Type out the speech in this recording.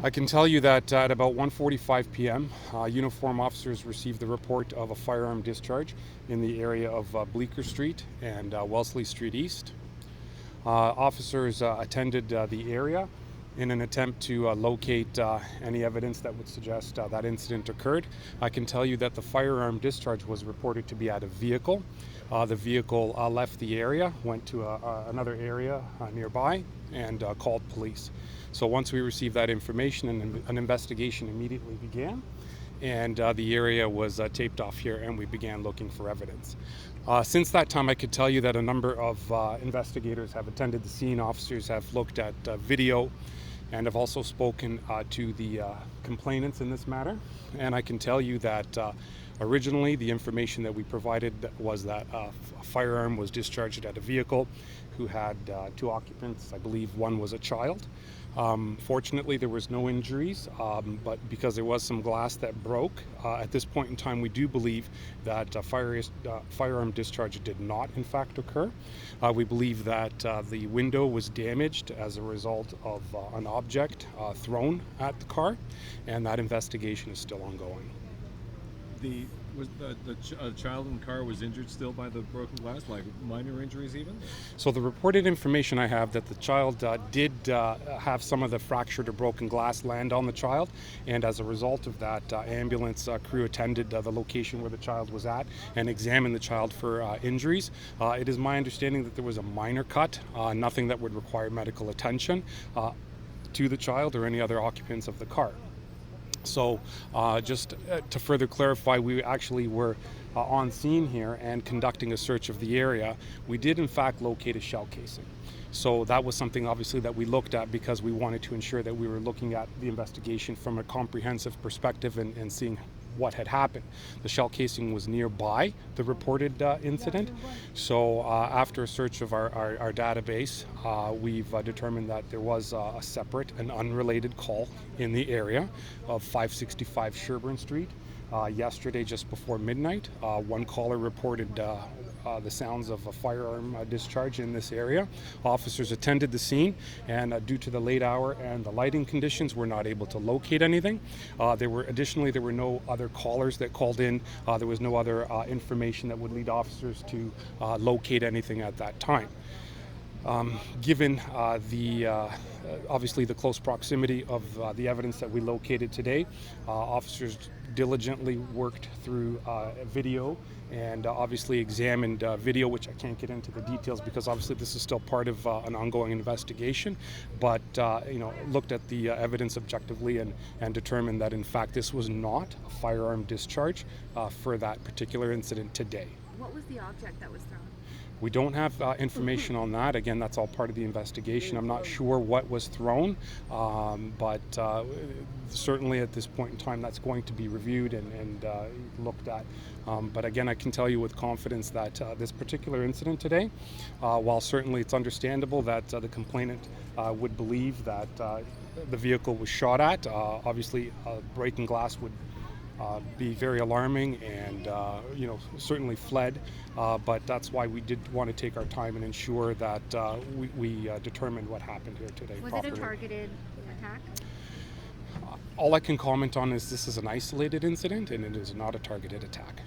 I can tell you that at about 1:45 p.m., uniform officers received the report of a firearm discharge in the area of Bleecker Street and Wellesley Street East. Officers attended the area in an attempt to locate any evidence that would suggest that incident occurred. I can tell you that the firearm discharge was reported to be at a vehicle. The vehicle left the area, went to another area nearby, and called police. So once we received that information, an investigation immediately began, and the area was taped off here, and we began looking for evidence. Since that time, I could tell you that a number of investigators have attended the scene. Officers have looked at video and have also spoken to the complainants in this matter. And I can tell you that originally the information that we provided was that a firearm was discharged at a vehicle who had two occupants. I believe one was a child. Fortunately, there was no injuries, but because there was some glass that broke, at this point in time, we do believe that firearm discharge did not, in fact, occur. We believe that the window was damaged as a result of an object thrown at the car, and that investigation is still ongoing. The child in the car was injured still by the broken glass, like minor injuries even? So the reported information I have that the child did have some of the fractured or broken glass land on the child, and as a result of that, ambulance crew attended the location where the child was at and examined the child for injuries. It is my understanding that there was a minor cut, nothing that would require medical attention to the child or any other occupants of the car. So just to further clarify, we actually were on scene here and conducting a search of the area. We did in fact locate a shell casing. So that was something obviously that we looked at because we wanted to ensure that we were looking at the investigation from a comprehensive perspective and seeing what had happened. The shell casing was nearby the reported incident. So after a search of our database, we've determined that there was a separate and unrelated call in the area of 565 Sherburne Street. Yesterday, just before midnight, one caller reported the sounds of a firearm discharge in this area. Officers attended the scene, and due to the late hour and the lighting conditions, were not able to locate anything. There were no other callers that called in. There was no other information that would lead officers to locate anything at that time. Given obviously the close proximity of the evidence that we located today, officers diligently worked through video and obviously examined video, which I can't get into the details because obviously this is still part of an ongoing investigation, but looked at the evidence objectively and determined that in fact this was not a firearm discharge for that particular incident today. What was the object that was thrown? We don't have information on that. Again, that's all part of the investigation. I'm not sure what was thrown, but certainly at this point in time that's going to be reviewed and looked at. But again, I can tell you with confidence that this particular incident today, while certainly it's understandable that the complainant would believe that the vehicle was shot at, obviously breaking glass would be very alarming and certainly fled, but that's why we did want to take our time and ensure that we determined what happened here today. Was properly. it a targeted attack? All I can comment on is this is an isolated incident and it is not a targeted attack.